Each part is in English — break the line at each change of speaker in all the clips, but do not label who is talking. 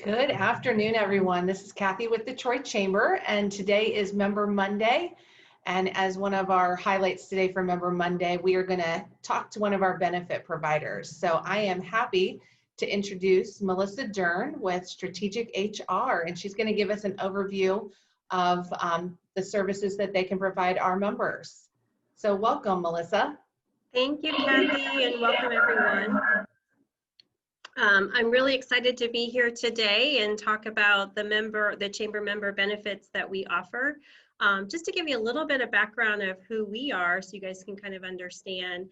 Good afternoon, everyone. This is Kathy with Detroit Chamber, and today is Member Monday. And as one of our highlights today for Member Monday, we are going to talk to one of our benefit providers. So I am happy to introduce Melissa Dern with Strategic HR, and she's going to give us an overview of the services that they can provide our members. So welcome, Melissa.
Thank you, Kathy, and welcome everyone. I'm really excited to be here today and talk about the chamber member benefits that we offer. Just to give you a little bit of background of who we are so you guys can kind of understand.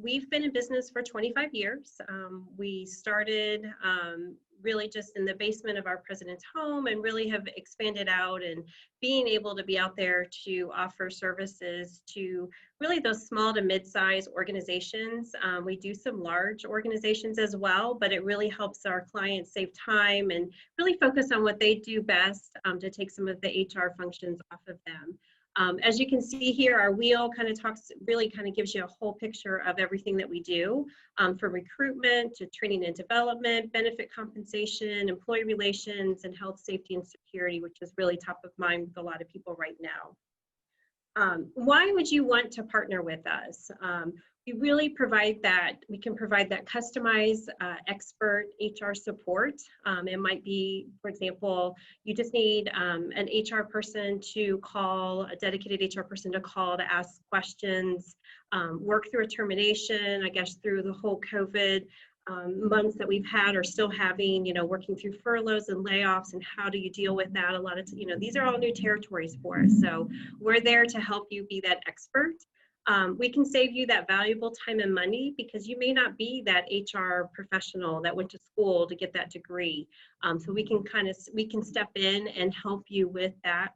We've been in business for 25 years. We started really just in the basement of our president's home and really have expanded out and being able to be out there to offer services to really those small to mid-size organizations. We do some large organizations as well, but it really helps our clients save time and really focus on what they do best to take some of the HR functions off of them. As you can see here, our wheel really gives you a whole picture of everything that we do, from recruitment to training and development, benefit compensation, employee relations, and health, safety, and security, which is really top of mind with a lot of people right now. Why would you want to partner with us? We really we can provide that customized expert HR support. It might be, for example, you just need an HR person to call, a dedicated HR person to call to ask questions, work through a termination, I guess through the whole COVID months that we've had or still having, working through furloughs and layoffs and how do you deal with that? A lot of, these are all new territories for us. So we're there to help you be that expert. We can save you that valuable time and money because you may not be that HR professional that went to school to get that degree. So we can step in and help you with that,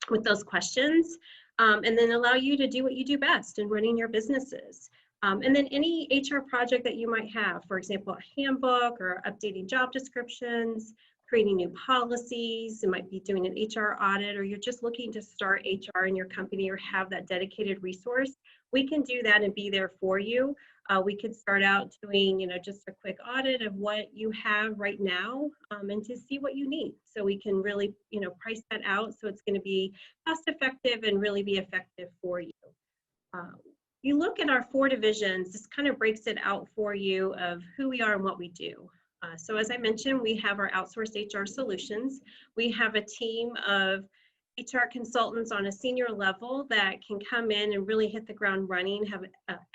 with those questions, and then allow you to do what you do best in running your businesses. And then any HR project that you might have, for example, a handbook or updating job descriptions, creating new policies, it might be doing an HR audit, or you're just looking to start HR in your company or have that dedicated resource, we can do that and be there for you. We could start out doing, just a quick audit of what you have right now and to see what you need. So we can really, price that out so it's going to be cost effective and really be effective for you. You look at our 4 divisions, this kind of breaks it out for you of who we are and what we do. So as I mentioned, we have our outsourced HR solutions. We have a team of HR consultants on a senior level that can come in and really hit the ground running, have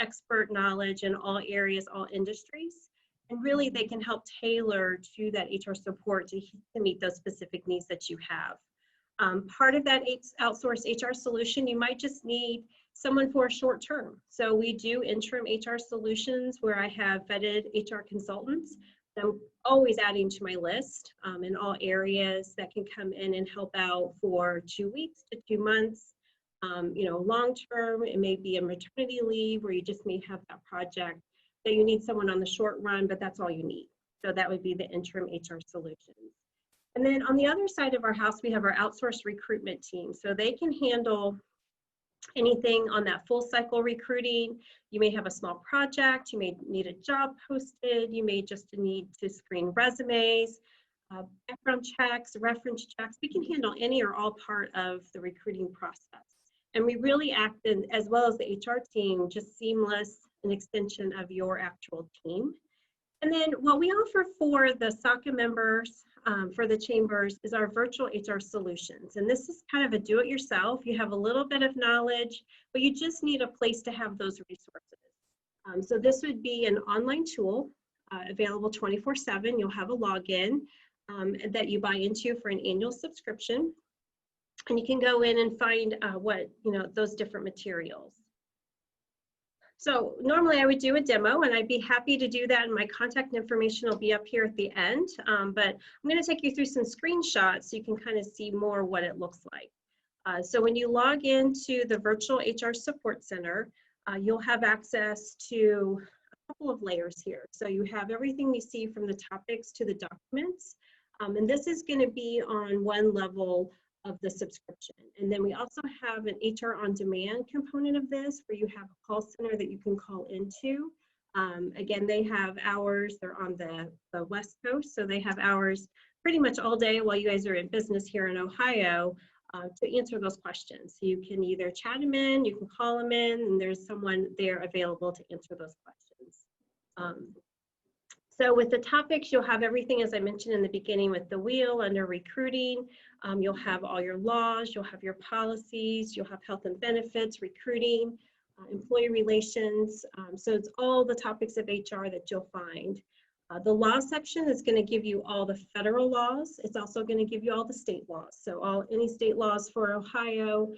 expert knowledge in all areas, all industries, and really they can help tailor to that HR support to meet those specific needs that you have. Part of that outsourced HR solution, you might just need someone for a short term. So we do interim HR solutions where I have vetted HR consultants. I'm always adding to my list in all areas that can come in and help out for 2 weeks to 2 months. Long term, it may be a maternity leave where you just may have that project that you need someone on the short run, but that's all you need. So that would be the interim HR solutions. And then on the other side of our house, we have our outsourced recruitment team. So they can handle anything on that full cycle recruiting. You may have a small project, you may need a job posted, you may just need to screen resumes, background checks, reference checks. We can handle any or all part of the recruiting process. And we really act in, as well as the HR team, just seamless, an extension of your actual team. And then what we offer for the SACA members, for the chambers, is our virtual HR solutions. And this is kind of a do-it-yourself. You have a little bit of knowledge, but you just need a place to have those resources. So this would be an online tool available 24/7. You'll have a login that you buy into for an annual subscription. And you can go in and find those different materials. So normally I would do a demo, and I'd be happy to do that, and my contact information will be up here at the end. But I'm going to take you through some screenshots so you can kind of see more what it looks like. So when you log into the Virtual HR Support Center, you'll have access to a couple of layers here. So you have everything you see from the topics to the documents. And this is going to be on one level of the subscription. And then we also have an HR on demand component of this where you have a call center that you can call into Again, they have hours, they're on the West Coast, so they have hours pretty much all day while you guys are in business here in Ohio to answer those questions. So you can either chat them in, you can call them in, and there's someone there available to answer those questions. So with the topics, you'll have everything, as I mentioned in the beginning, with the wheel under recruiting. You'll have all your laws, you'll have your policies, you'll have health and benefits, recruiting, employee relations. So it's all the topics of HR that you'll find. The law section is going to give you all the federal laws. It's also going to give you all the state laws. So any state laws for Ohio,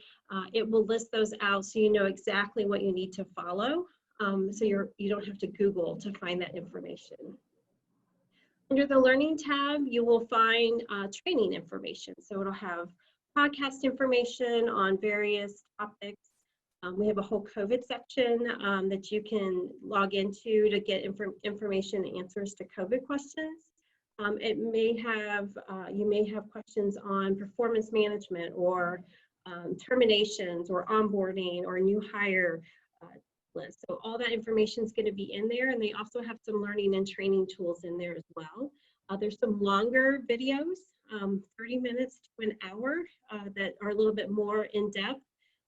it will list those out so you know exactly what you need to follow. So you don't have to Google to find that information. Under the Learning tab, you will find training information. So it'll have podcast information on various topics. We have a whole COVID section that you can log into to get information and answers to COVID questions. It may have, you may have questions on performance management or terminations or onboarding or new hire list. So all that information is going to be in there, and they also have some learning and training tools in there as well. There's some longer videos, 30 minutes to an hour that are a little bit more in depth,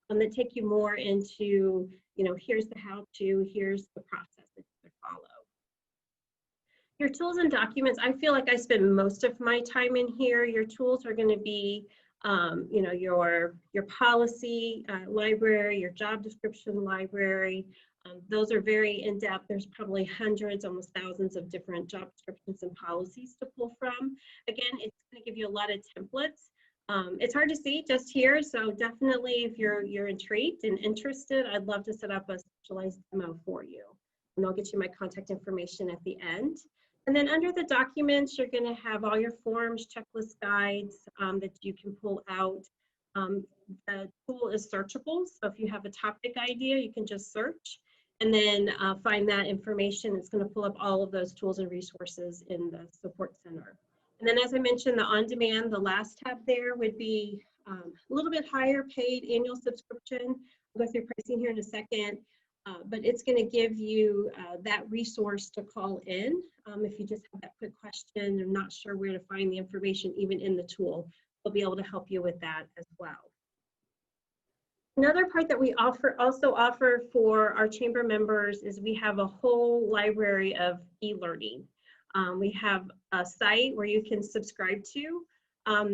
that take you more into, you know, here's the how-to, here's the process that you could follow. Your tools and documents, I feel like I spend most of my time in here. Your tools are going to be you know, your policy library, your job description library. Those are very in-depth. There's probably hundreds, almost thousands of different job descriptions and policies to pull from. Again, it's going to give you a lot of templates. It's hard to see just here, so definitely if you're intrigued and interested, I'd love to set up a specialized demo for you. And I'll get you my contact information at the end. And then under the documents, you're going to have all your forms, checklist guides that you can pull out. The tool is searchable, so if you have a topic idea, you can just search and then find that information. It's going to pull up all of those tools and resources in the support center. And then as I mentioned, the on-demand, the last tab there would be a little bit higher paid annual subscription. I'll go through pricing here in a second. But it's going to give you that resource to call in if you just have that quick question and not sure where to find the information even in the tool. We'll be able to help you with that as well. Another part that we also offer for our chamber members is we have a whole library of e-learning. We have a site where you can subscribe to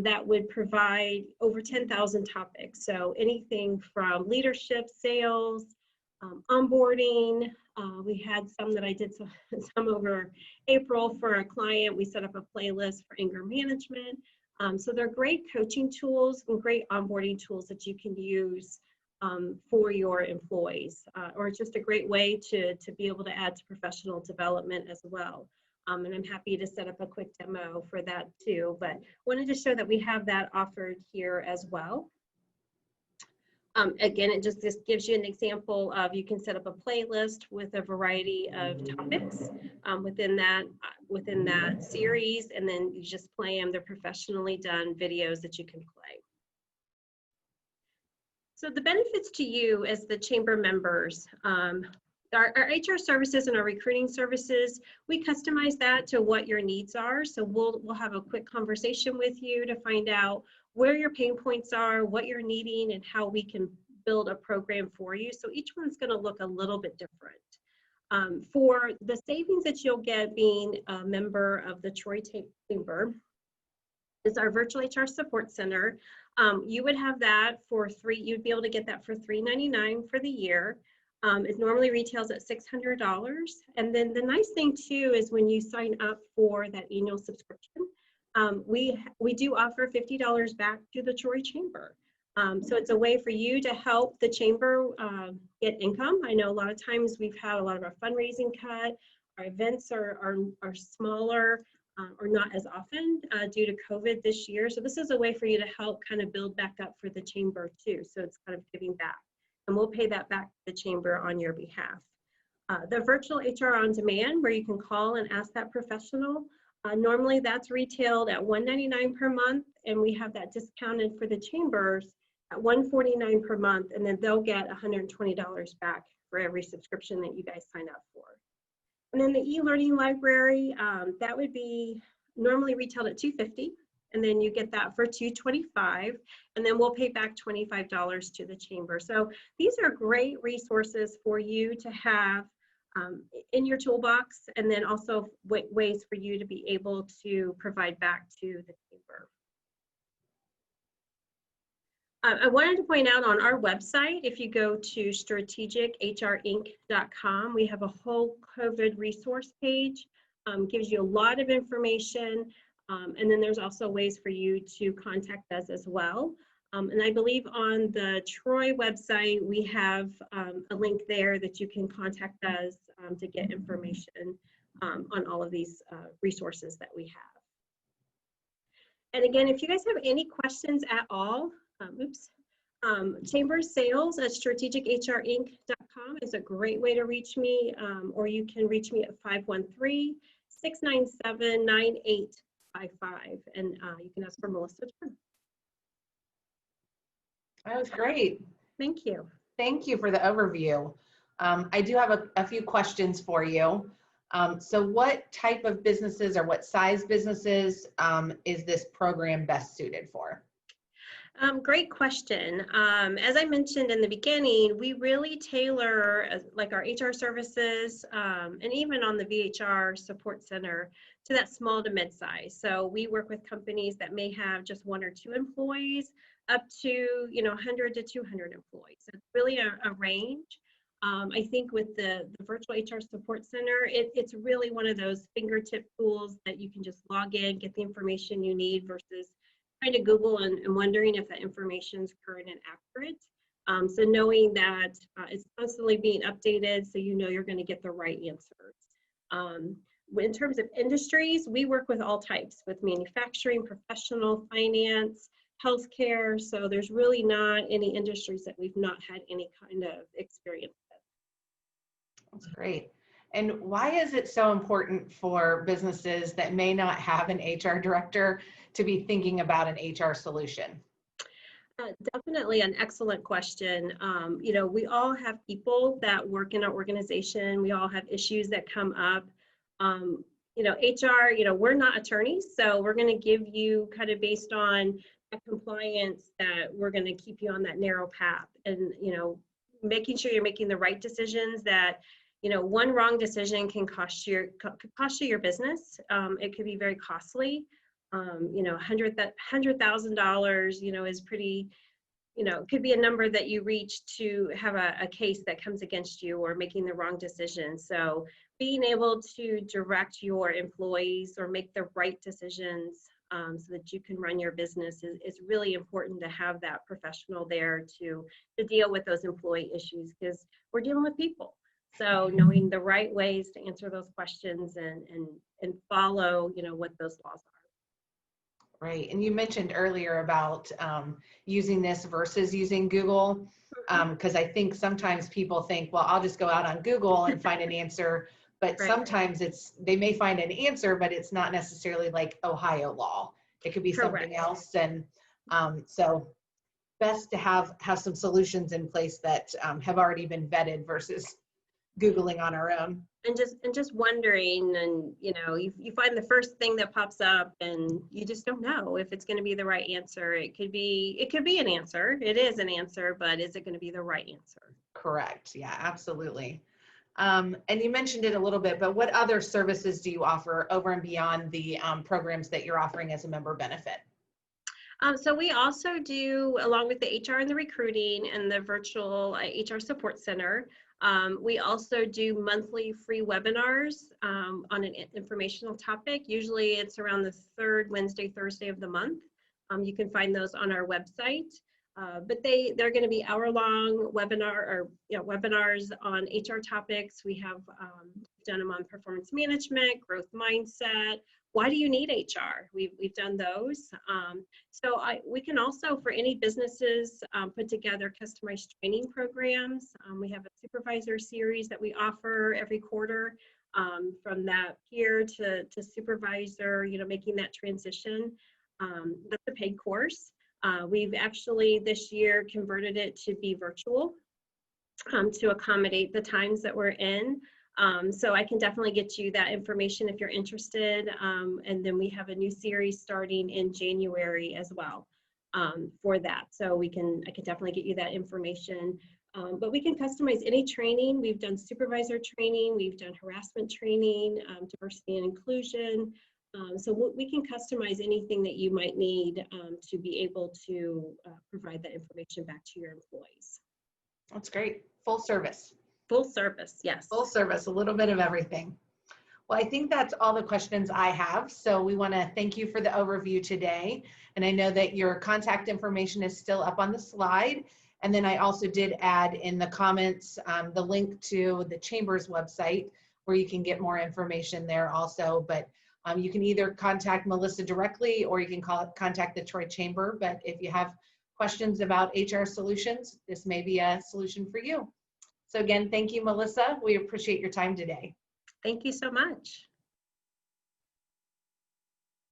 that would provide over 10,000 topics. So anything from leadership, sales, onboarding. We had some that I did some over April for a client. We set up a playlist for anger management. So they're great coaching tools and great onboarding tools that you can use for your employees, or it's just a great way to be able to add to professional development as well. And I'm happy to set up a quick demo for that too, but wanted to show that we have that offered here as well. Again, it just gives you an example of you can set up a playlist with a variety of topics within that series, and then you just play them. They're professionally done videos that you can play. So the benefits to you as the chamber members, our HR services and our recruiting services, we customize that to what your needs are. So we'll have a quick conversation with you to find out where your pain points are, what you're needing, and how we can build a program for you. So each one's going to look a little bit different. For the savings that you'll get being a member of the Troy Chamber is our virtual HR support center. You would have that for you'd be able to get that for $399 for the year. It normally retails at $600. And then the nice thing too is when you sign up for that annual subscription, we do offer $50 back to the Troy Chamber. So it's a way for you to help the chamber get income. I know a lot of times we've had a lot of our fundraising cut, our events are smaller or not as often due to COVID this year. So this is a way for you to help kind of build back up for the chamber too. So it's kind of giving back, and we'll pay that back to the chamber on your behalf. The virtual HR on demand, where you can call and ask that professional. Normally that's retailed at $199 per month, and we have that discounted for the chambers at $149 per month, and then they'll get $120 back for every subscription that you guys sign up for. And then the e-learning library, that would be normally retailed at $250, and then you get that for $225, and then we'll pay back $25 to the chamber. So these are great resources for you to have in your toolbox, and then also ways for you to be able to provide back to the chamber. I wanted to point out on our website, if you go to strategicHRinc.com, we have a whole COVID resource page, gives you a lot of information, and then there's also ways for you to contact us as well. And I believe on the Troy website, we have a link there that you can contact us to get information on all of these resources that we have. And again, if you guys have any questions at all, chamber sales at strategicHRinc.com is a great way to reach me, or you can reach me at 513-697-9855, and you can ask for Melissa.
That was great.
Thank you.
Thank you for the overview. I do have a few questions for you. So what type of businesses or what size businesses is this program best suited for?
Great question. As I mentioned in the beginning, we really tailor like our HR services and even on the VHR support center to that small to mid-size. So we work with companies that may have just 1 or 2 employees up to 100 to 200 employees. So it's really a range. I think with the virtual HR support center, it's really one of those fingertip tools that you can just log in, get the information you need versus trying to Google and wondering if that information is current and accurate. So knowing that it's constantly being updated, so you're going to get the right answers. In terms of industries, we work with all types, with manufacturing, professional, finance, healthcare. So there's really not any industries that we've not had any kind of experience with.
That's great. And why is it so important for businesses that may not have an HR director to be thinking about an HR solution?
Definitely an excellent question. We all have people that work in our organization. We all have issues that come up. HR, we're not attorneys, so we're going to give you kind of based on a compliance that we're going to keep you on that narrow path, and making sure you're making the right decisions. That one wrong decision can cost you your business. It could be very costly. $100,000, is pretty, could be a number that you reach to have a case that comes against you or making the wrong decision. So being able to direct your employees or make the right decisions so that you can run your business is really important, to have that professional there to deal with those employee issues, because we're dealing with people. So knowing the right ways to answer those questions and follow, what those laws are.
Right. And you mentioned earlier about using this versus using Google, because I think sometimes people think, well, I'll just go out on Google and find an answer. But
Right.
Sometimes they may find an answer, but it's not necessarily like Ohio law. It could be something else. And so best to have some solutions in place that have already been vetted versus Googling on our own.
And just wondering, and you find the first thing that pops up and you just don't know if it's going to be the right answer. It could be an answer. It is an answer, but is it going to be the right answer?
Correct. Yeah, absolutely. And you mentioned it a little bit, but what other services do you offer over and beyond the programs that you're offering as a member benefit?
So we also do, along with the HR and the recruiting and the virtual HR support center, we also do monthly free webinars on an informational topic. Usually it's around the third Wednesday, Thursday of the month. You can find those on our website. But they're going to be hour-long webinars on HR topics. We have done them on performance management, growth mindset. Why do you need HR? We've done those. So we can also, for any businesses, put together customized training programs. We have a supervisor series that we offer every quarter, from that peer to supervisor, making that transition. That's a paid course. We've actually this year converted it to be virtual to accommodate the times that we're in. So I can definitely get you that information if you're interested. And then we have a new series starting in January as well for that. So I can definitely get you that information. But we can customize any training. We've done supervisor training, we've done harassment training, diversity and inclusion. So we can customize anything that you might need to be able to provide that information back to your employees.
That's great. Full service.
Full service, yes.
Full service, a little bit of everything. Well, I think that's all the questions I have. So we want to thank you for the overview today. And I know that your contact information is still up on the slide. And then I also did add in the comments the link to the Chamber's website where you can get more information there also. But you can either contact Melissa directly or you can contact the Troy Chamber. But if you have questions about HR solutions, this may be a solution for you. So again, thank you, Melissa. We appreciate your time today.
Thank you so much.